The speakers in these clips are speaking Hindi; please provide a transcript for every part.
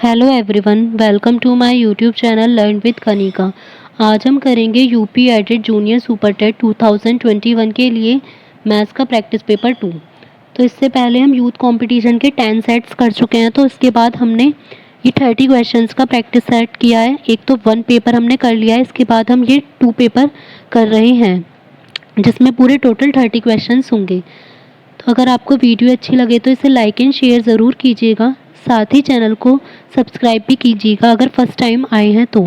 Hello everyone, welcome to my YouTube channel learn with Kanika. आज हम करेंगे UP aided junior super TET 2021 के लिए मैथ्स का प्रैक्टिस पेपर 2। तो इससे पहले हम यूथ कंपटीशन के 10 सेट्स कर चुके हैं। तो इसके बाद हमने ये 30 क्वेश्चंस का प्रैक्टिस सेट किया है। एक तो 1 पेपर हमने कर लिया है, इसके बाद हम ये 2 पेपर कर रहे हैं जिसमें पूरे टोटल 30 क्वेश्चंस होंगे। तो अगर आपको वीडियो अच्छी लगे तो इसे लाइक एंड शेयर ज़रूर कीजिएगा, साथ ही चैनल को सब्सक्राइब भी कीजिएगा अगर फर्स्ट टाइम आए हैं तो।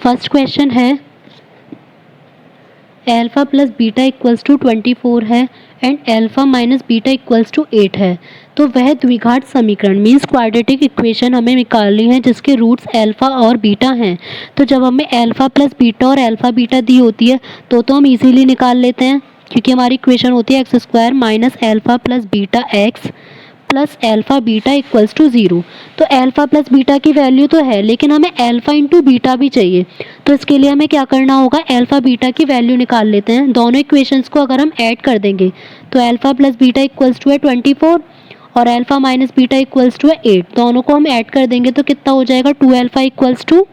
फर्स्ट क्वेश्चन है alpha plus beta equals to 24 है and alpha minus beta equals to 8 है। तो वह द्विघात समीकरण मीन्स क्वाड्रेटिक इक्वेशन हमें निकालनी है जिसके रूट्स अल्फ़ा और बीटा हैं। तो जब हमें अल्फ़ा प्लस बीटा और अल्फ़ा बीटा दी होती है तो हम इजीली निकाल लेते हैं, क्योंकि हमारी इक्वेशन होती है X square minus alpha plus beta X plus alpha beta equals to 0। तो अल्फ़ा प्लस बीटा की वैल्यू तो है, लेकिन हमें अल्फ़ा इंटू बीटा भी चाहिए। तो इसके लिए हमें क्या करना होगा, अल्फ़ा बीटा की वैल्यू निकाल लेते हैं। दोनों इक्वेशंस को अगर हम ऐड कर देंगे तो alpha plus beta equals to है 24 और alpha minus beta equals to है 8। दोनों को हम ऐड कर देंगे तो कितना हो जाएगा, 2 अल्फ़ा इक्वल्स टू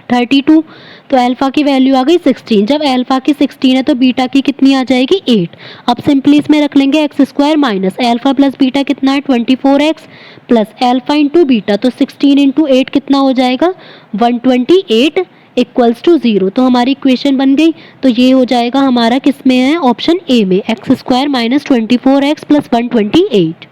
32। तो अल्फ़ा की वैल्यू आ गई 16। जब अल्फ़ा की 16 है तो बीटा की कितनी आ जाएगी, 8। अब सिंपली इसमें रख लेंगे x square minus alpha plus beta कितना है 24x plus alpha into beta, तो 16 इंटू 8 कितना हो जाएगा 128 इक्वल्स टू 0। तो हमारी इक्वेशन बन गई। तो ये हो जाएगा हमारा किस में है, ऑप्शन ए में, x square minus 24x plus 128।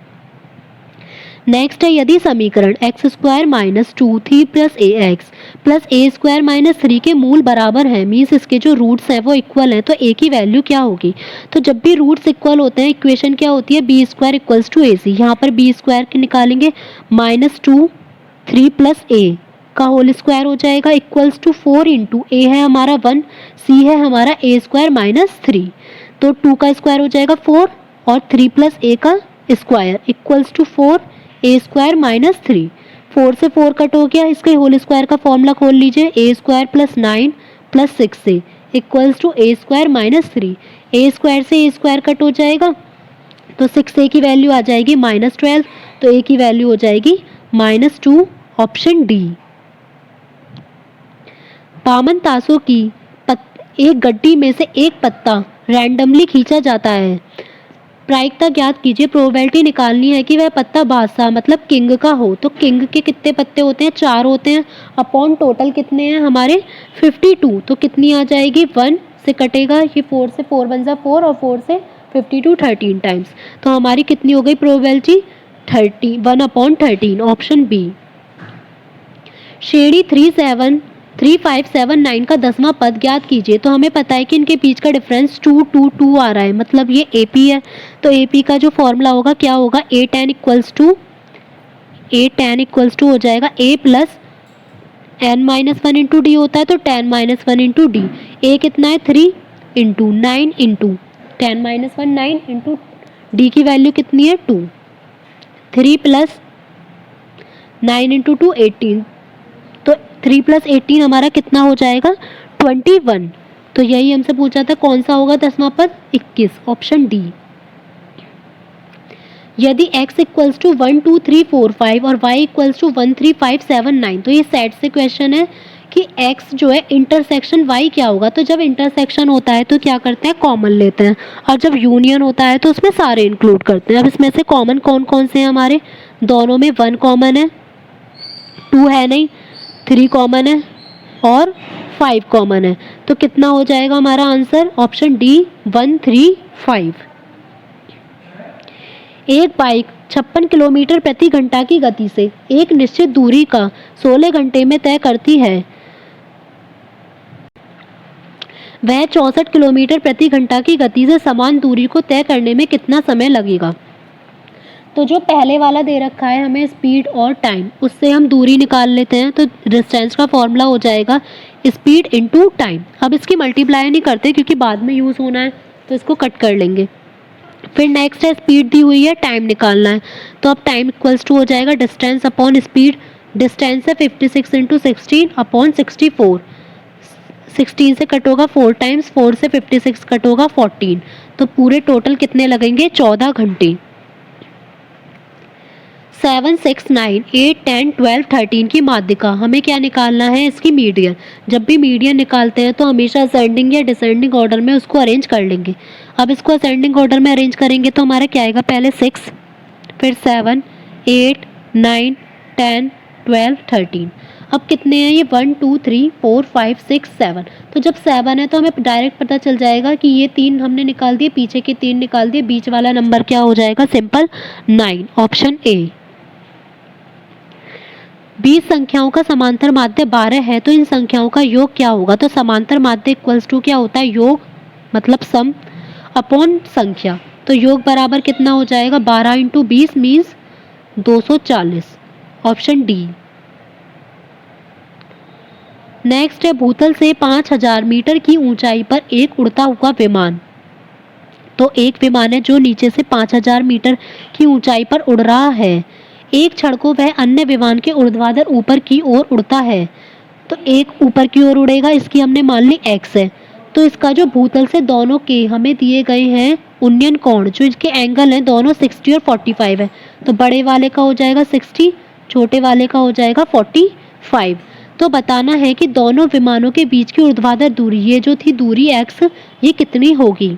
Next है यदि समीकरण एक्स स्क्वायर माइनस 2 प्लस ए एक्स प्लस ए स्क्वायर माइनस 3 के मूल बराबर हैं, मीन्स इसके जो रूट्स हैं वो इक्वल हैं, तो ए की वैल्यू क्या होगी। तो जब भी रूट्स इक्वल होते हैं इक्वेशन क्या होती है, बी स्क्वायर इक्वल्स टू ए सी। यहाँ पर बी स्क्वायर के निकालेंगे माइनस 3 प्लस ए का होल स्क्वायर हो जाएगा इक्वल्स टू 4 इंटू ए है हमारा 1, सी है हमारा ए स्क्वायर माइनस 3। तो 2 का स्क्वायर हो जाएगा 4 और 3 प्लस ए का square equals to 4 A square minus 3। 4 से 4 कट हो गया, इसके होल स्क्वायर का फॉर्मूला खोल लीजिए, ए स्क्वायर प्लस 9 प्लस 6 से equals to A square minus 3। A square से ए स्क्वायर कट हो जाएगा तो 6a की वैल्यू आ जाएगी -12। तो ए की वैल्यू हो जाएगी -2, ऑप्शन डी। बामन तासों की एक गड्डी में से एक पत्ता रैंडमली खींचा जाता है। प्रायिकता ज्ञात कीजिए, प्रोबेबिलिटी निकालनी है कि वह पत्ता बादशाह मतलब किंग का हो। तो किंग के कितने पत्ते होते हैं, 4 होते हैं, अपॉन टोटल कितने हैं हमारे 52। तो कितनी आ जाएगी, 1 से कटेगा ये 4 से, 4 1 4 और 4 से 52 13 टाइम्स। तो हमारी कितनी हो गई प्रोबेबिलिटी 30, 1/13, ऑप्शन बी। श्रेणी 3579 का 10वां पद ज्ञात कीजिए। तो हमें पता है कि इनके बीच का डिफरेंस 2 2 2 आ रहा है, मतलब ये AP है। तो AP का जो फॉर्मूला होगा क्या होगा, A tan इक्वल्स टू हो जाएगा A plus n-1 into D होता है, तो tan-1 इंटू डी। A कितना है 3 into 9 into tan-1 9 into D की वैल्यू कितनी है 2। 3 प्लस 9 इंटू 2 18। तो 3 प्लस 18 हमारा कितना हो जाएगा 21। तो यही हमसे पूछा था कौन सा होगा 10वां पद, 21, ऑप्शन डी। यदि x इक्वल्स टू 1 2 3 4 5 और y इक्वल्स टू 1 3 5 7 9, तो ये सेट से क्वेश्चन है कि x जो है इंटरसेक्शन y क्या होगा। तो जब इंटरसेक्शन होता है तो क्या करते हैं, कॉमन लेते हैं, और जब यूनियन होता है तो उसमें सारे इंक्लूड करते हैं। अब इसमें से कॉमन कौन कौन से हैं हमारे, दोनों में 1 कॉमन है, 2 है नहीं, 3 कॉमन है और 5 कॉमन है। तो कितना हो जाएगा हमारा आंसर, ऑप्शन डी 1 3 5। एक बाइक 56 किलोमीटर प्रति घंटा की गति से एक निश्चित दूरी का 16 घंटे में तय करती है। वह 64 किलोमीटर प्रति घंटा की गति से समान दूरी को तय करने में कितना समय लगेगा। तो जो पहले वाला दे रखा है हमें स्पीड और टाइम, उससे हम दूरी निकाल लेते हैं। तो डिस्टेंस का फॉर्मूला हो जाएगा स्पीड इनटू टाइम। अब इसकी मल्टीप्लाई नहीं करते क्योंकि बाद में यूज़ होना है, तो इसको कट कर लेंगे। फिर नेक्स्ट है स्पीड दी हुई है, टाइम निकालना है। तो अब टाइम इक्वल्स टू हो जाएगा डिस्टेंस अपॉन स्पीड। डिस्टेंस है 56 इंटू 16 अपॉन 64। 16 से कट होगा 4 टाइम्स, 4 से 56 कट होगा 14, तो पूरे टोटल कितने लगेंगे? 14 घंटे। 7, 6, 9, 8, 10, 12, 13 की माध्यिका, हमें क्या निकालना है? इसकी मीडियन। जब भी मीडियन निकालते हैं तो हमेशा असेंडिंग या डिसेंडिंग ऑर्डर में उसको अरेंज कर लेंगे। अब इसको असेंडिंग ऑर्डर में अरेंज करेंगे तो हमारा क्या आएगा? पहले 6, फिर 7, 8, 9, 10, 12, 13। अब कितने हैं ये? 1, 2, 3, 4, 5, 6, 7। तो जब 7 है तो हमें डायरेक्ट पता चल जाएगा कि ये 3 हमने निकाल दिए, पीछे के 3 निकाल दिए, बीच वाला नंबर क्या हो जाएगा? Simple 9, option A. 20 संख्याओं का समांतर माध्य 12 है तो इन संख्याओं का योग क्या होगा? तो समांतर माध्य इक्वल्स टू क्या होता है? योग मतलब सम अपॉन संख्या। तो योग बराबर कितना हो जाएगा? 12 into 20 means 240, option D. Next है, भूतल से 5000 मीटर की ऊंचाई पर एक उड़ता हुआ विमान। तो एक विमान है जो नीचे से 5000 मीटर की ऊंचाई पर उड़ रहा है। एक क्षण को वह अन्य विमान के ऊर्ध्वाधर ऊपर की ओर उड़ता है। तो एक ऊपर की ओर उड़ेगा, इसकी हमने मान ली x है। तो इसका जो भूतल से दोनों के हमें दिए गए हैं उन्नयन कोण, जो इसके एंगल हैं दोनों 60 और 45 है। तो बड़े वाले का हो जाएगा 60, छोटे वाले का हो जाएगा 45। तो बताना है कि दोनों विमानों के बीच की ऊर्ध्वाधर दूरी, ये जो थी दूरी x, ये कितनी होगी?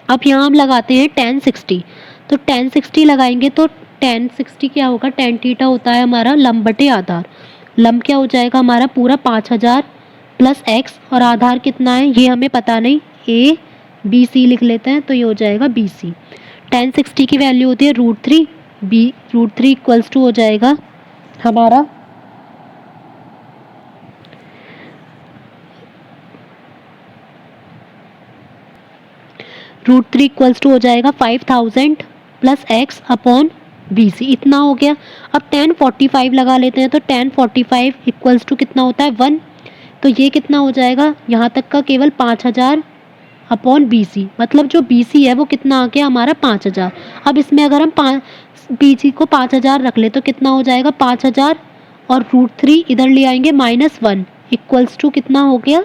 अब यहाँ हम लगाते हैं tan 60। तो tan 60 लगाएंगे तो tan 60 क्या होगा? tan थीटा होता है हमारा लंब बटे आधार। लंब क्या हो जाएगा हमारा? पूरा 5000 प्लस x, और आधार कितना है ये हमें पता नहीं, a b c लिख लेते हैं, तो ये हो जाएगा b c। tan 60 की वैल्यू होती है √3, √3 इक्वल्स टू हो जाएगा हमारा √3 इक्वल्स टू हो जाएगा 5000 प्लस x अपॉन BC, इतना हो गया। अब tan 45 लगा लेते हैं तो tan 45 इक्वल्स टू कितना होता है? 1। तो ये कितना हो जाएगा? यहाँ तक का केवल 5000 अपॉन BC, मतलब जो BC है वो कितना आ गया हमारा? 5000। अब इसमें अगर हम BC को 5000 रख ले तो कितना हो जाएगा? 5000 और √3 इधर ले आएंगे -1 इक्वल्स टू कितना हो गया?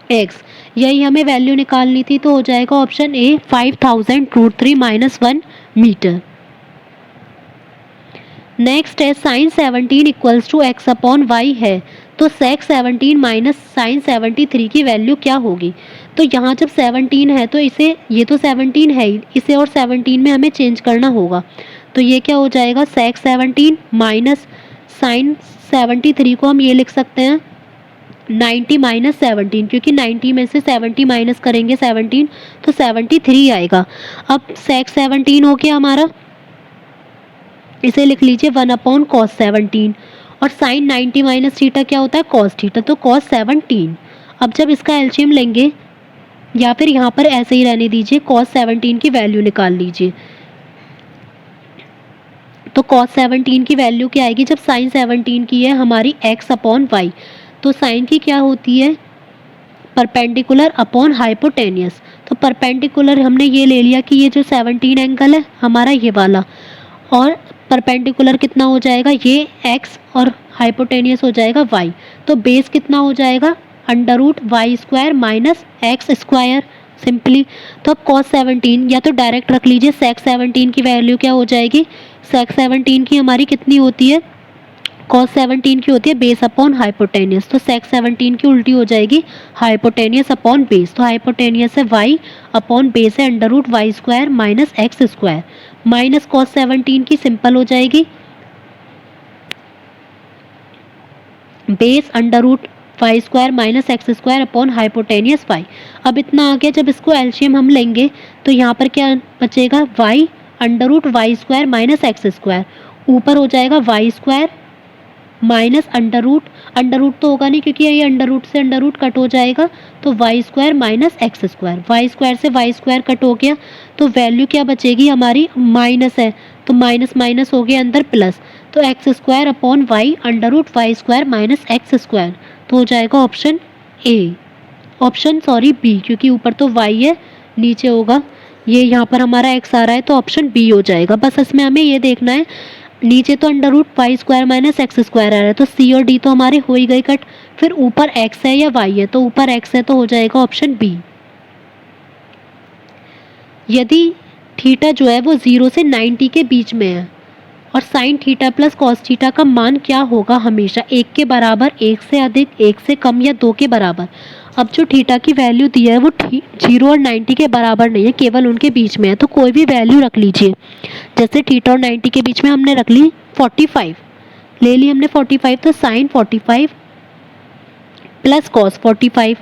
x। यही हमें वैल्यू निकालनी थी, तो हो जाएगा ऑप्शन ए 5000 √3 -1 मीटर। नेक्स्ट है, sine 17 equals to x upon y है। तो sec 17 माइनस साइन 73 की वैल्यू क्या होगी? तो यहाँ जब 17 है तो इसे, ये तो 17 है ही, इसे और 17 में हमें चेंज करना होगा। तो ये क्या हो जाएगा? sec 17 माइनस साइन 73 को हम ये लिख सकते हैं 90 माइनस 17, क्योंकि 90 में से 70 माइनस करेंगे 17 तो 73 आएगा। अब sec 17 हो गया हमारा, इसे लिख लीजिए 1 अपॉन कॉस 17, और साइन 90 माइनस थीटा क्या होता है? कॉस थीटा, तो कॉस 17। अब जब इसका एलसीएम लेंगे, या फिर यहाँ पर ऐसे ही रहने दीजिए, कॉस 17 की वैल्यू निकाल लीजिए। तो कॉस 17 की वैल्यू क्या आएगी? जब साइन 17 की है हमारी x अपॉन वाई, तो साइन की क्या होती है? Perpendicular upon hypotenuse. तो परपेंडिकुलर हमने ये ले लिया कि ये जो 17 एंगल है हमारा ये वाला, और परपेंडिकुलर कितना हो जाएगा? ये x, और हाइपोटेनियस हो जाएगा y। तो बेस कितना हो जाएगा? √y² minus x², simply. तो अब cos 17 या तो डायरेक्ट रख लीजिए, sec 17 की वैल्यू क्या हो जाएगी? sec 17 की हमारी कितनी होती है? cos 17 की होती है बेस अपॉन हाइपोटेनियस। तो sec 17 की उल्टी हो जाएगी हाइपोटेनियस अपॉन बेस। तो हाइपोटेनियस है y अपॉन बेस है √y² minus x², minus cos 17 की सिंपल हो जाएगी base √y² minus x² upon hypotenuse y। अब इतना आ गया, जब इसको एलसीएम हम लेंगे तो यहाँ पर क्या बचेगा? y √y² माइनस x², ऊपर हो जाएगा y² माइनस अंडर रूट तो होगा नहीं क्योंकि ये अंडर रूट से अंडर रूट कट हो जाएगा, तो y² माइनस x², y² से y² कट हो गया, तो वैल्यू क्या बचेगी हमारी? माइनस है तो माइनस माइनस हो गया अंदर प्लस, तो x² upon y √y² minus x², तो हो जाएगा ऑप्शन ए, बी, क्योंकि ऊपर तो y है नीचे होगा ये, यहाँ पर हमारा x आ रहा है तो ऑप्शन बी हो जाएगा। बस इसमें हमें ये देखना है नीचे तो under root y square minus x square आ रहा है, तो सी और डी तो हमारे हो ही गए कट। फिर ऊपर एक्स है या वाई है, तो ऊपर एक्स है तो हो जाएगा ऑप्शन बी। यदि थीटा जो है वो 0 से 90 के बीच में है और sign theta plus cos theta का मान क्या होगा? हमेशा 1 के बराबर, 1 से अधिक, 1 से कम या 2 के बराबर। अब जो थीटा की वैल्यू दी है वो 0 और 90 के बराबर नहीं है, केवल उनके बीच में है, तो कोई भी वैल्यू रख लीजिए। जैसे थीटा और 90 के बीच में हमने रख ली 45, ले ली हमने 45, तो साइन 45 प्लस कॉस 45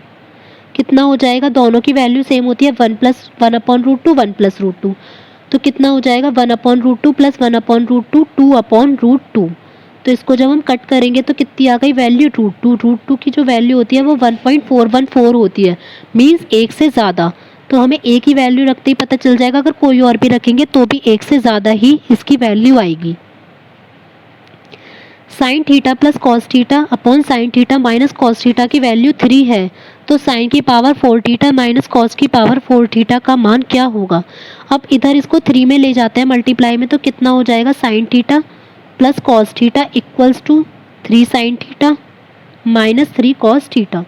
कितना हो जाएगा? दोनों की वैल्यू सेम होती है, 1+1/√2 1+√2, तो कितना हो जाएगा? 1/√2 प्लस 1/√2 2/√2। तो इसको जब हम कट करेंगे तो कितनी आ गई वैल्यू? √2 की जो वैल्यू होती है वो 1.414 होती है, मीन्स एक से ज़्यादा। तो हमें एक ही वैल्यू रखते ही पता चल जाएगा, अगर कोई और भी रखेंगे तो भी एक से ज़्यादा ही इसकी वैल्यू आएगी। Sign theta plus cos theta upon sine theta minus cos theta की वैल्यू 3 है, तो साइन की पावर 4 थीटा माइनस कॉस की पावर 4 थीटा का मान क्या होगा? अब इधर इसको 3 में ले जाते हैं मल्टीप्लाई में, तो कितना हो जाएगा? Sine theta plus cos theta equals to 3 sine theta minus 3 cos theta.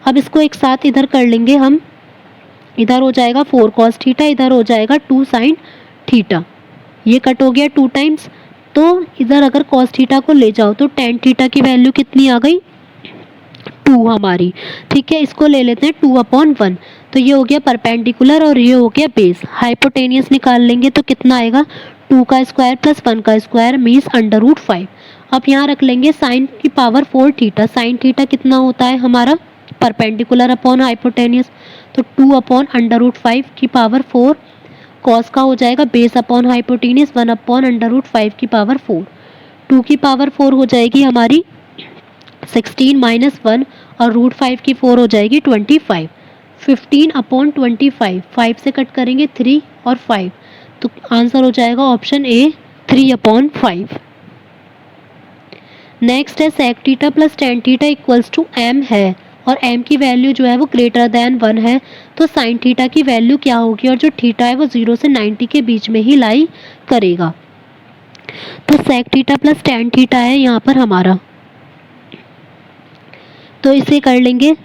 अब इसको एक साथ इधर कर लेंगे हम, इधर हो जाएगा 4 कॉस थीटा, इधर हो जाएगा 2 साइन थीटा, ये कट हो गया 2 टाइम्स। तो इधर अगर कॉस थीटा को ले जाओ तो टेन थीटा की वैल्यू कितनी आ गई? 2 हमारी। ठीक है, इसको ले लेते हैं 2/1, तो ये हो गया परपेंडिकुलर और ये हो गया बेस। हाइपोटेनियस निकाल लेंगे तो कितना आएगा? 2 का स्क्वायर प्लस 1 का स्क्वायर मीन्स अंडर रूट 5। अब यहाँ रख लेंगे साइन की पावर 4 थीटा। साइन थीटा कितना होता है हमारा? परपेंडिकुलर अपॉन हाइपोटेनियस, तो 2/√5 की पावर 4, कॉस का हो जाएगा बेस अपॉन हाइपोटेनियस 1/√5 की पावर 4। 2 की पावर 4 हो जाएगी हमारी 16 माइनस 1 और √5 की 4 हो जाएगी 25। 15/25, 5 से कट करेंगे 3 और 5, तो आंसर हो जाएगा ऑप्शन ए 3/5। नेक्स्ट है sec theta plus tan theta equals to M है और m की वैल्यू जो है वो ग्रेटर देन 1 है, तो साइन थीटा की वैल्यू क्या होगी? और जो थीटा है वो 0 से 90 के बीच में ही लाई करेगा। तो sec theta plus tan theta है यहाँ पर हमारा, तो इसे कर लेंगे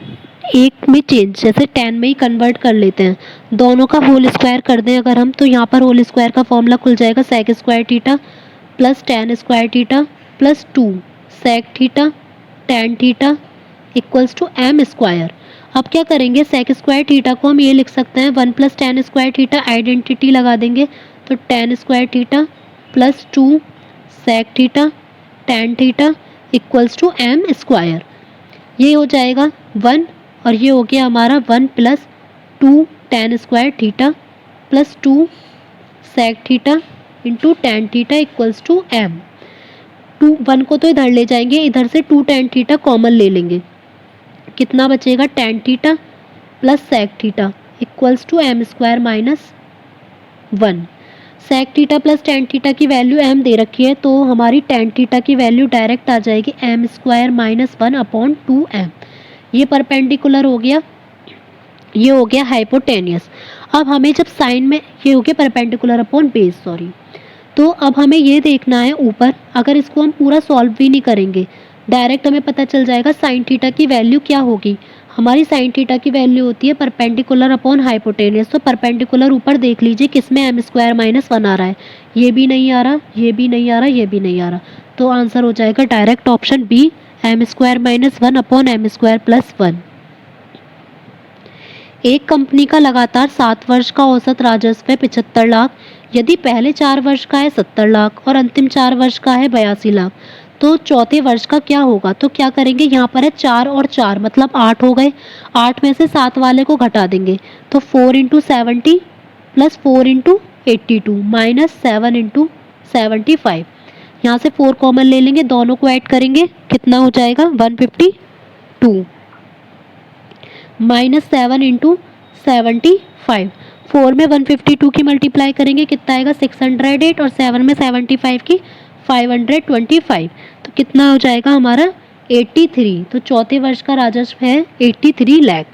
एक में चेंज, जैसे 10 में ही कन्वर्ट कर लेते हैं। दोनों का होल स्क्वायर कर दें अगर हम, तो यहाँ पर होल स्क्वायर का फॉर्मूला खुल जाएगा sec square theta plus tan square theta plus 2 sec theta tan theta equals to M square. अब क्या करेंगे? सेक स्क्वायर थीटा को हम ये लिख सकते हैं 1 plus tan square theta, identity लगा देंगे, तो tan square theta plus 2 sec theta tan theta equals to M square. ये हो जाएगा 1 और ये हो गया हमारा 1 plus 2 tan square theta plus 2 sec theta into tan theta equals to M. 1 को तो इधर ले जाएंगे, इधर से 2 टेन थीटा कॉमन ले लेंगे, कितना बचेगा? Tan theta plus sec theta equals to M square minus 1। Sec theta plus tan theta की वैल्यू m दे रखी है, तो हमारी टेन थीटा की वैल्यू डायरेक्ट आ जाएगी एम स्क्वायर माइनस 1/2m। ये परपेंडिकुलर हो गया, ये हो गया हाइपोटेनियस। अब हमें जब साइन में, ये हो गया परपेंडिकुलर अपॉन बेस, सॉरी। तो अब हमें ये देखना है ऊपर, अगर इसको हम पूरा सॉल्व भी नहीं करेंगे, डायरेक्ट हमें पता चल जाएगा साइन थीटा की वैल्यू क्या होगी। हमारी साइन थीटा की वैल्यू होती है परपेंडिकुलर अपॉन हाइपोटेनियस, तो परपेंडिकुलर ऊपर देख लीजिए किसमें एम स्क्वायर माइनस 1 आ रहा है, ये भी नहीं आ रहा, ये भी नहीं आ रहा, ये भी नहीं आ रहा, तो आंसर हो जाएगा direct option B M square minus 1 upon M square plus 1। एक कंपनी का लगातार 7 वर्ष का औसत राजस्व है 75 लाख, यदि पहले 4 वर्ष का है 70 लाख और अंतिम 4 वर्ष का है 82 लाख, तो चौथे वर्ष का क्या होगा? तो क्या करेंगे? यहाँ पर है 4 और 4 मतलब 8 हो गए, 8 में से 7 वाले को घटा देंगे, तो 4 into 70 plus 4 into 82 minus 7 into 75। यहाँ से 4 कॉमन ले लेंगे, दोनों को ऐड करेंगे, कितना हो जाएगा? 152 माइनस 7 इंटू 75। 4 में 152 की मल्टीप्लाई करेंगे, कितना आएगा? 608 और 7 में 75 की 525, तो कितना हो जाएगा हमारा? 83। तो चौथे वर्ष का राजस्व है 83 लाख।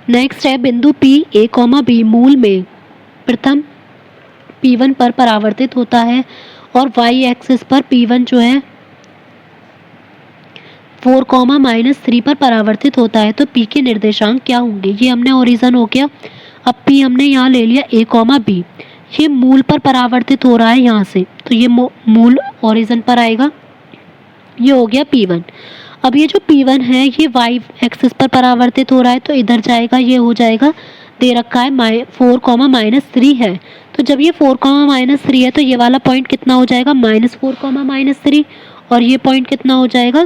नेक्स्ट है बिंदु P A, B मूल में प्रथम P1 पर परावर्तित होता है और y एक्सिस पर P1 जो है 4, -3 पर परावर्तित होता है, तो P के निर्देशांक क्या होंगे? ये हमने ओरिजन हो गया। अब P हमने यहाँ ले लिया A, B, ये मूल पर परावर्तित हो रहा है यहाँ से, तो ये मूल ओरिजन पर आएगा। ये हो गया P1। अब ये जो P1 है ये y एक्सिस पर परावर्तित हो रहा है, तो इधर जाएगा, ये हो जाएगा, दे रखा है 4, -3 है, तो जब ये 4, -3 है तो ये वाला पॉइंट कितना हो जाएगा? -4, -3, और ये पॉइंट कितना हो जाएगा?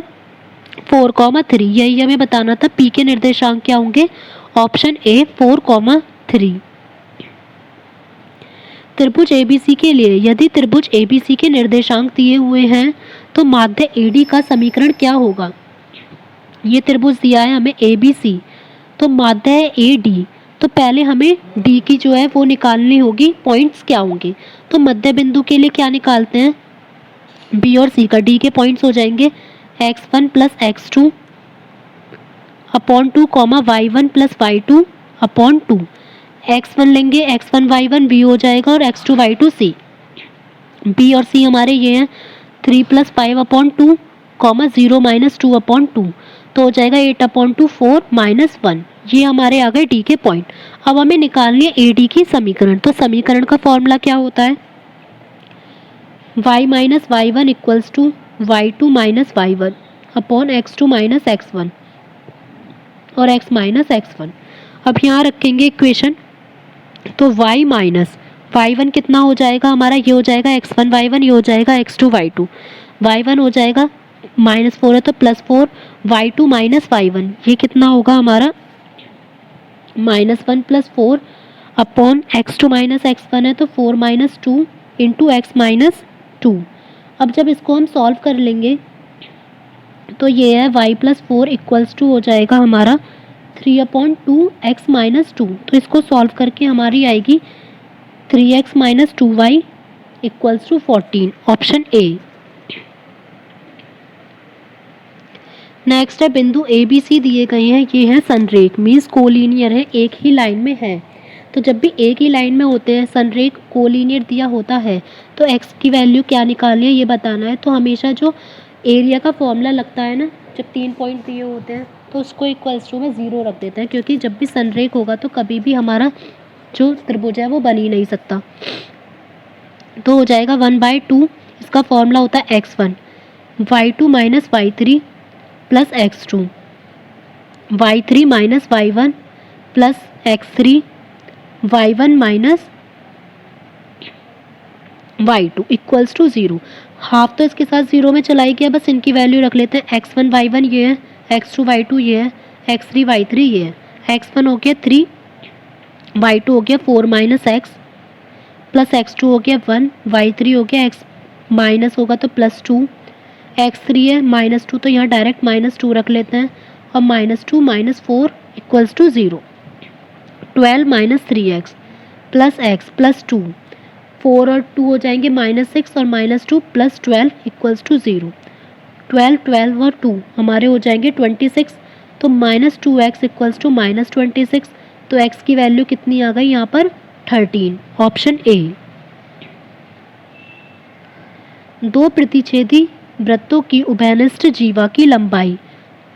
4, 3। यही हमें बताना था। P के निर्देशांक क्या होंगे? Option A 4, 3। त्रिभुज ABC के लिए यदि त्रिभुज ABC के निर्देशांक दिए हुए हैं तो माध्य AD का समीकरण क्या होगा? ये त्रिभुज दिया है हमें ABC, तो माध्य है AD, तो पहले हमें D की जो है वो निकालनी होगी, पॉइंट्स क्या होंगे? तो मध्य बिंदु के लिए क्या निकालते हैं? B और C का। D के पॉइंट्स हो जाएंगे x1 + x2 upon 2, y1 + y2 upon 2। x1 लेंगे, x1 y1 b हो जाएगा और x2 y2 c। b और c हमारे ये हैं 3 + 5 अपॉन 2, 0 - 2 अपॉन 2, तो हो जाएगा 8 अपॉन 2, 4 - 1। ये हमारे आ गए डी के पॉइंट। अब हमें निकालनी है ए डी की समीकरण। तो समीकरण का फॉर्मूला क्या होता है? y - y1 = y2 - y1 upon x2 - x1 और x - x1। अब यहाँ रखेंगे इक्वेशन, तो y - y1 कितना हो जाएगा हमारा? ये हो जाएगा x1 y1, ये हो जाएगा x2 y2। y1 हो जाएगा -4 है तो +4, y2 - y1 ये कितना होगा हमारा? -1 + 4 अपॉन x2 - x1 है तो 4 - 2 इंटू x - 2। अब जब इसको हम सॉल्व कर लेंगे तो ये है y + 4 = हो जाएगा हमारा 3/2 x - 2। तो इसको सॉल्व करके हमारी आएगी 3x - 2y = 14, option A. Next है बिंदु ए बी सी दिए गए हैं, ये है संरेख, मीन्स कोलिनियर है, एक ही लाइन में है। तो जब भी एक ही लाइन में होते हैं, संरेख कोलिनियर दिया होता है, तो x की वैल्यू क्या निकालनी है ये बताना है। तो हमेशा जो एरिया का फॉर्मूला लगता है ना, जब 3 पॉइंट दिए होते हैं तो उसको इक्वल्स टू में 0 रख देते हैं, क्योंकि जब भी संरेख होगा तो कभी भी हमारा जो त्रिभुज है वो बन ही नहीं सकता। तो हो जाएगा 1/2, इसका फॉर्मूला होता है x1, y2 - y3 plus x2, y3 - y1 plus x3, y1 - y2 equals to 0। Half तो इसके साथ 0 में चलाई गया, बस इनकी वैल्यू रख लेते हैं। x1 y1 ये है, x2 y2 ये है, x3 y3 ये है। x1 हो गया 3, y2 हो गया 4 - x प्लस x2 हो गया 1, y3 हो गया x माइनस होगा तो +2, x3 है -2, तो यहाँ डायरेक्ट -2 रख लेते हैं और -2 - 4 = 0। 12 - 3x प्लस x प्लस 2, 4 और 2 हो जाएंगे -6 और -2 + 12 = 0। 12, 12 और 2 हमारे हो जाएंगे 26, तो -2x = -26, तो x की वैल्यू कितनी आ गई यहाँ पर? 13, ऑप्शन ए। दो प्रतिच्छेदी वृत्तों की उभयनिष्ठ जीवा की लंबाई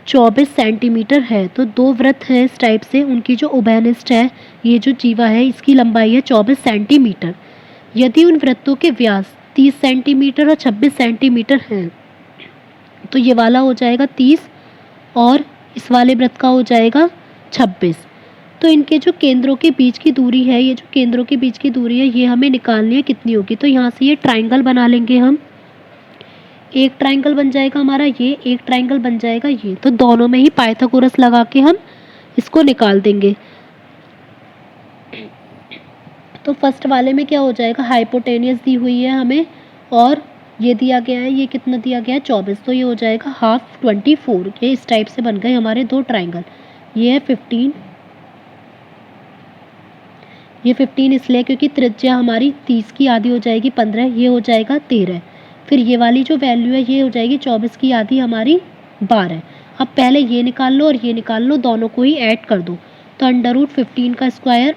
24 सेंटीमीटर है। तो दो वृत्त हैं इस टाइप से, उनकी जो उभयनिष्ठ है, ये जो जीवा है इसकी लंबाई है 24 सेंटीमीटर। यदि उन वृत्तों के व्यास 30 सेंटीमीटर और 26 सेंटीमीटर हैं तो ये वाला हो जाएगा 30 और इस वाले वृत्त का हो जाएगा 26। तो इनके जो केंद्रों के बीच की दूरी है, ये जो केंद्रों के बीच की दूरी है ये हमें निकालनी है कितनी होगी। तो यहाँ से ये ट्राइंगल बना लेंगे हम, एक ट्राइंगल बन जाएगा हमारा ये, एक ट्राइंगल बन जाएगा ये। तो दोनों में ही पाइथागोरस लगा के हम इसको निकाल देंगे। तो फर्स्ट वाले में क्या हो जाएगा? हाइपोटेनियस दी हुई है हमें और ये दिया गया है, ये कितना दिया गया है? 24, तो ये हो जाएगा हाफ 24। ये इस टाइप से बन गए हमारे दो ट्राइंगल। ये है 15, ये 15 इसलिए क्योंकि त्रिज्या हमारी 30 की आधी हो जाएगी 15, ये हो जाएगा 13। फिर ये वाली जो वैल्यू है ये हो जाएगी 24 की आधी हमारी 12। अब पहले ये निकाल लो और ये निकाल लो, दोनों को ही ऐड कर दो। तो √15 का स्क्वायर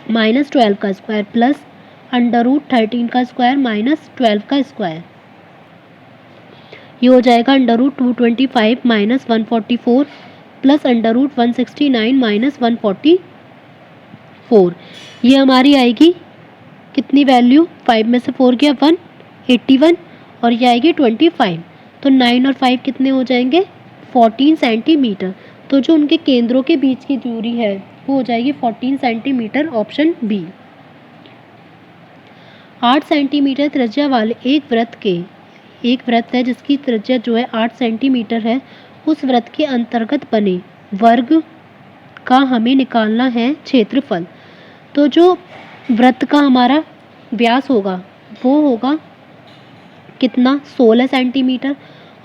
-12 का स्क्वायर प्लस √13 का स्क्वायर -12 का स्क्वायर, ये हो जाएगा √225 -144 प्लस √169 -144। ये हमारी आएगी कितनी वैल्यू, 5 में से 4 गया 1, 81 और ये आएगी 25। तो 9 और 5 कितने हो जाएंगे, 14 सेंटीमीटर। तो जो उनके केंद्रों के बीच की दूरी है वो हो जाएगी 14 सेंटीमीटर, ऑप्शन बी। 8 सेंटीमीटर त्रिज्या वाले एक वृत्त है जिसकी त्रिज्या जो है 8 सेंटीमीटर है, उस वृत्त के अंतर्गत बने वर्ग का हमें निकालना है क्षेत्रफल। तो जो वृत्त का हमारा व्यास होगा वो होगा कितना, 16 सेंटीमीटर।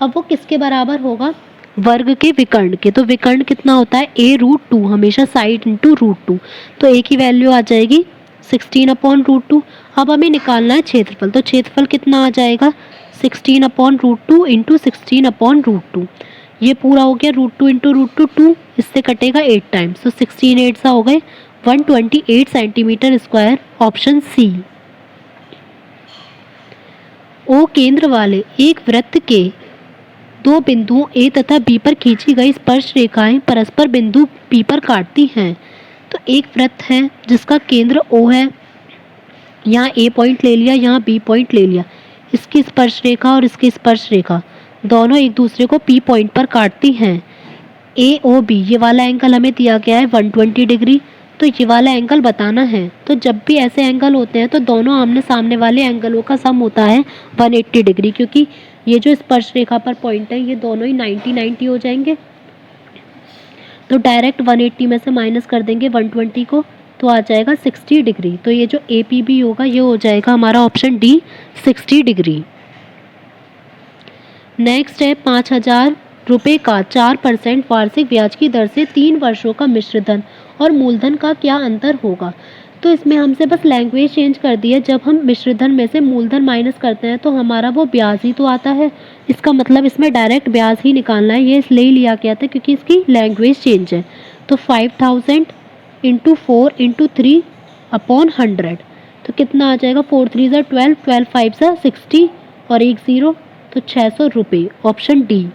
अब वो किसके बराबर होगा, वर्ग के विकर्ण के। तो विकर्ण कितना होता है, a√2, हमेशा साइड इंटू √2। तो a की वैल्यू आ जाएगी 16/√2। अब हमें निकालना है क्षेत्रफल, तो क्षेत्रफल कितना आ जाएगा, 16/√2 इंटू 16/√2। ये पूरा हो गया √2 इंटू √2 2, इससे कटेगा 8 टाइम्स, तो 16 8 सा हो गए 128 सेंटीमीटर स्क्वायर, ऑप्शन सी। ओ केंद्र वाले एक वृत्त के दो बिंदुओं ए तथा बी पर खींची गई स्पर्श रेखाएं परस्पर बिंदु बी पर काटती हैं। तो एक वृत्त है जिसका केंद्र ओ है, यहाँ ए पॉइंट ले लिया, यहाँ बी पॉइंट ले लिया, इसकी स्पर्श रेखा और इसकी स्पर्श रेखा दोनों एक दूसरे को पी पॉइंट पर काटती हैं। ए ओ बी, ये वाला एंगल हमें दिया गया है 120 डिग्री, तो ये वाला एंगल बताना है। तो जब भी ऐसे एंगल होते हैं तो दोनों आमने सामने वाले एंगलों का सम होता है 180 डिग्री, क्योंकि ये जो स्पर्श रेखा पर पॉइंट है ये दोनों ही 90-90 हो जाएंगे। तो डायरेक्ट 180 में से माइनस कर देंगे 120 को, तो आ जाएगा 60 डिग्री। तो ये जो ए पी बी होगा ये हो जाएगा हमारा ऑप्शन डी, 60 डिग्री। नेक्स्ट है 5,000 रुपये का 4% वार्षिक ब्याज की दर से 3 वर्षों का मिश्र धन और मूलधन का क्या अंतर होगा। तो इसमें हमसे बस लैंग्वेज चेंज कर दी है, जब हम मिश्र धन में से मूलधन माइनस करते हैं तो हमारा वो ब्याज ही तो आता है, इसका मतलब इसमें डायरेक्ट ब्याज ही निकालना है। ये इसलिए लिया गया था क्योंकि इसकी लैंग्वेज चेंज है। तो 5,000 इंटू 4 इंटू 3/100, तो कितना आ जाएगा, 4 3 ज़ा 12, 12 5 ज़ा 60 और 1 0, तो 600 रुपये, ऑप्शन डी।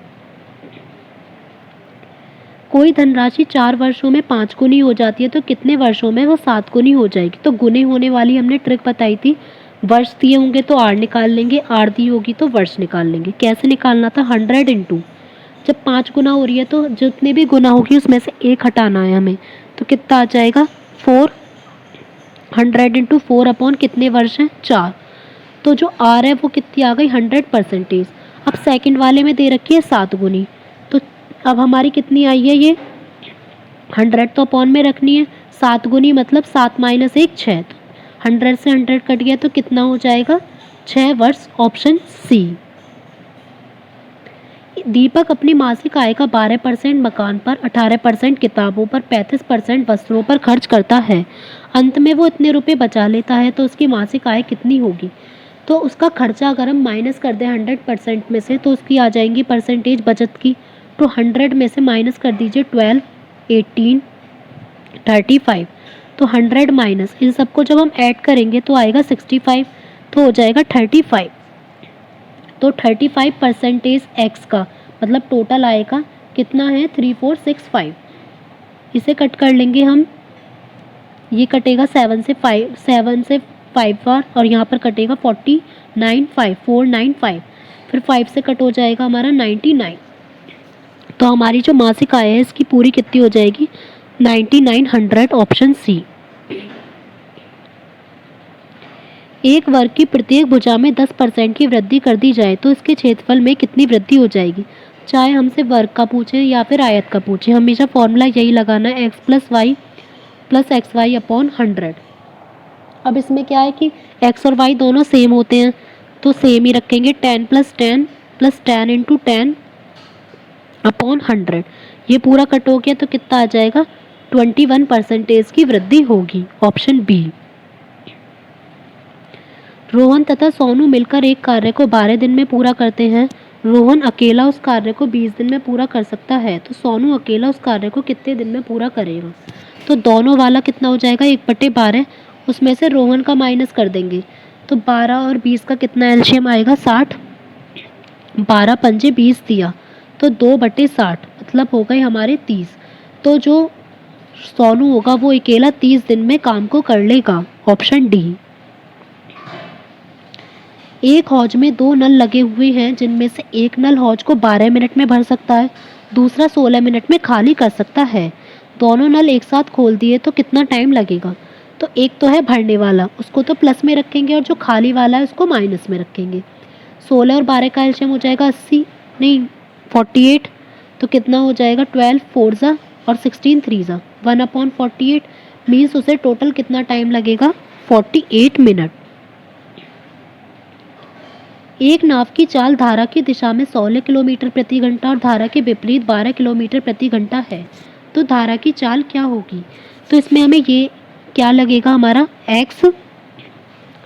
कोई धनराशि 4 वर्षों में 5 गुनी हो जाती है तो कितने वर्षों में वो 7 गुनी हो जाएगी। तो गुने होने वाली हमने ट्रिक बताई थी, वर्ष दिए होंगे तो आर निकाल लेंगे, आर दी होगी तो वर्ष निकाल लेंगे। कैसे निकालना था, 100 इंटू, जब 5 गुना हो रही है तो जितने भी गुना होगी उसमें से 1 हटाना है हमें, तो कितना आ जाएगा 4, 100 इंटू 4 अपॉन कितने वर्ष हैं, 4। तो जो आर है वो कितनी आ गई, 100%। अब सेकंड वाले में दे रखी है 7 गुनी, तो अब हमारी कितनी आई है, ये 100 तो अपॉन में रखनी है, 7 गुनी मतलब 7 माइनस 1 6, तो 100 से 100 कट गया तो कितना हो जाएगा, 6 वर्ष, ऑप्शन सी। दीपक अपनी मासिक आय का 12% मकान पर, 18% किताबों पर, 35% वस्त्रों पर खर्च करता है। अंत में वो इतने रुपए बचा लेता है तो उसकी मासिक आय कितनी होगी। तो उसका खर्चा अगर हम माइनस कर दें 100% में से तो उसकी आ जाएंगी परसेंटेज बचत की। तो 100 में से माइनस कर दीजिए 12, 18, 35, तो 100 माइनस इन सबको जब हम ऐड करेंगे तो आएगा 65, तो हो जाएगा 35। तो 35% एक्स का मतलब टोटल आएगा कितना है, 3465। इसे कट कर लेंगे हम, ये कटेगा 7 से 5 बार और यहाँ पर कटेगा 495, फिर 5 से कट हो जाएगा हमारा 99। तो हमारी जो मासिक आय है इसकी पूरी कितनी हो जाएगी, 9900, ऑप्शन सी। एक वर्ग की प्रत्येक भुजा में 10% की वृद्धि कर दी जाए तो इसके क्षेत्रफल में कितनी वृद्धि हो जाएगी। चाहे हमसे वर्ग का पूछे या फिर आयत का पूछे, हमेशा फॉर्मूला यही लगाना है, x plus Y plus X Y upon 100। अब इसमें क्या है कि x और y दोनों सेम होते हैं तो सेम ही रखेंगे, 10 प्लस 10 प्लस 10 इंटू 10 अपॉन 100। ये पूरा कट हो गया तो कितना आ जाएगा, 21% की वृद्धि होगी, ऑप्शन बी। रोहन तथा सोनू मिलकर एक कार्य को 12 दिन में पूरा करते हैं रोहन अकेला उस कार्य को 20 दिन में पूरा कर सकता है, तो सोनू अकेला उस कार्य को कितने दिन में पूरा करेगा। तो दोनों वाला कितना हो जाएगा 1/12, उसमें से रोहन का माइनस कर देंगे तो 12 और 20 का कितना एलसीएम आएगा 60, 12 पंजे 20 दिया तो 2/60 मतलब हो गए हमारे 30। तो जो सोनू होगा वो अकेला 30 दिन में काम को कर लेगा, ऑप्शन डी। एक हौज में 2 नल लगे हुए हैं जिनमें से एक नल हौज को 12 मिनट में भर सकता है, दूसरा 16 मिनट में खाली कर सकता है। दोनों नल एक साथ खोल दिए तो कितना टाइम लगेगा। तो एक तो है भरने वाला, उसको तो प्लस में रखेंगे और जो खाली वाला है उसको माइनस में रखेंगे। 16 और 12 का एलसीएम हो जाएगा 80, नहीं 48, तो कितना हो जाएगा 12 4 ज़ा और 16 3 ज़ा 1/48 मीन्स उसे टोटल कितना टाइम लगेगा 48 मिनट। एक नाव की चाल धारा की दिशा में 16 किलोमीटर प्रति घंटा और धारा के विपरीत 12 किलोमीटर प्रति घंटा है, तो धारा की चाल क्या होगी। तो इसमें हमें ये क्या लगेगा हमारा x,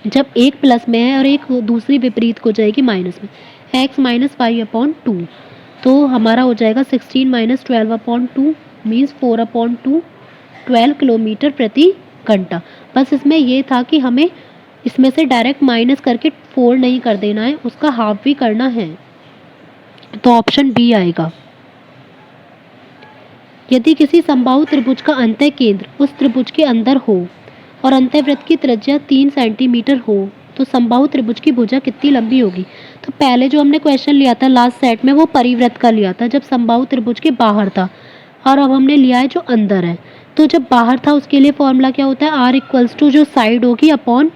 जब एक प्लस में है और एक दूसरी विपरीत को जाएगी माइनस में, x - 5/2, तो हमारा हो जाएगा 16 - 12/2 मीन्स 4/2 12 किलोमीटर प्रति घंटा। बस इसमें ये था कि हमें इसमें से डायरेक्ट माइनस करके 4 नहीं कर देना है, उसका हाफ भी करना है, तो ऑप्शन बी आएगा। यदि किसी समबाहु त्रिभुज का अंतः केंद्र उस त्रिभुज के अंदर हो और अंतःवृत्त की त्रिज्या 3 सेंटीमीटर हो तो समबाहु त्रिभुज की भुजा कितनी लंबी होगी। तो पहले जो हमने क्वेश्चन लिया था लास्ट सेट में वो परिवृत्त का लिया था जब समबाहु त्रिभुज के बाहर था, और अब हमने लिया है जो अंदर है। तो जब बाहर था उसके लिए फॉर्मूला क्या होता है, आर इक्वल्स टू जो साइड होगी अपॉन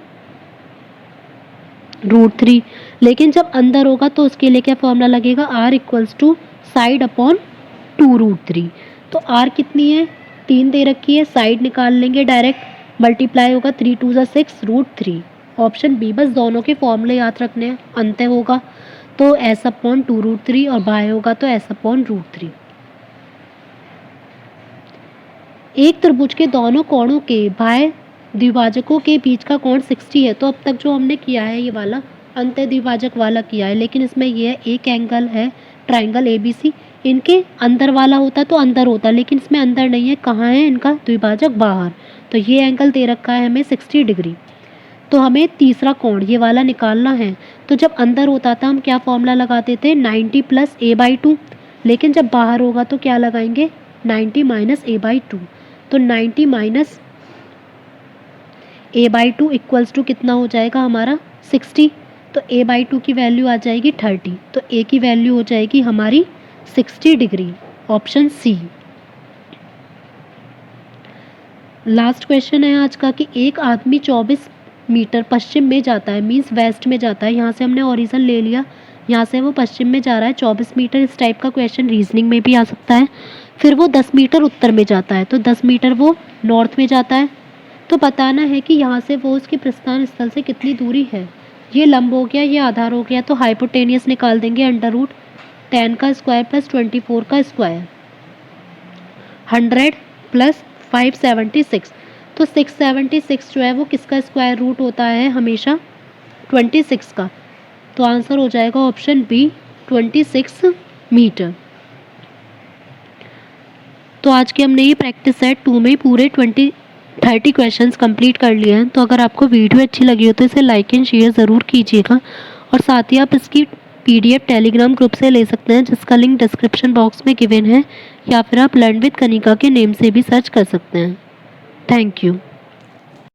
√3, लेकिन जब अंदर होगा तो उसके लिए क्या फॉर्मूला लगेगा, R equals to side upon 2√3। तो आर कितनी है 3 दे रखी है, साइड निकाल लेंगे डायरेक्ट, मल्टीप्लाई होगा 3 2 ज़ा 6 √3, ऑप्शन बी। बस दोनों के फॉर्मूले याद रखने हैं, अंत होगा तो एस अपॉन 2√3 और बाय होगा तो एस अपॉन √3। एक त्रिभुज के दोनों कोणों के बाह्य द्विभाजकों के बीच का कोण 60 है। तो अब तक जो हमने किया है ये वाला अंत्य द्विभाजक वाला किया है, लेकिन इसमें ये है एक एंगल है ट्राइंगल ABC, इनके अंदर वाला होता तो अंदर होता, लेकिन इसमें अंदर नहीं है, कहाँ है इनका द्विभाजक बाहर। तो ये एंगल दे रखा है हमें 60 डिग्री। तो हमें तीसरा कोण ये वाला निकालना है। तो जब अंदर होता था हम क्या फॉर्मूला लगाते थे 90 + a/2, लेकिन जब बाहर होगा तो क्या लगाएंगे 90 - a/2। तो 90 - a/2 इक्वल्स टू कितना हो जाएगा हमारा 60, तो a/2 की वैल्यू आ जाएगी 30, तो a की वैल्यू हो जाएगी हमारी 60 degree, option C. Last question है आज का कि एक आदमी 24 मीटर पश्चिम में जाता है, मीन्स वेस्ट में जाता है, यहाँ से हमने ओरिजिन ले लिया, यहाँ से वो पश्चिम में जा रहा है 24 मीटर। इस टाइप का क्वेश्चन रीजनिंग में भी आ सकता है। फिर वो 10 मीटर उत्तर में जाता है, तो 10 मीटर वो नॉर्थ में जाता है। तो बताना है कि यहाँ से वो उसकी प्रस्थान स्थल से कितनी दूरी है। ये लंब हो गया, ये आधार हो गया, तो हाइपोटेनियस निकाल देंगे, √10 का स्क्वायर प्लस 24 का स्क्वायर, 100 + 576, तो 676 जो है वो किसका स्क्वायर रूट होता है हमेशा 26 का। तो आंसर हो जाएगा ऑप्शन बी 26 मीटर। तो आज के हमने ये प्रैक्टिस सेट 2 में पूरे 30 क्वेश्चंस कंप्लीट कर लिए हैं। तो अगर आपको वीडियो अच्छी लगी हो तो इसे लाइक एंड शेयर ज़रूर कीजिएगा, और साथ ही आप इसकी PDF टेलीग्राम ग्रुप से ले सकते हैं जिसका लिंक डिस्क्रिप्शन बॉक्स में गिवन है, या फिर आप लर्न विद कनिका के नेम से भी सर्च कर सकते हैं। Thank you.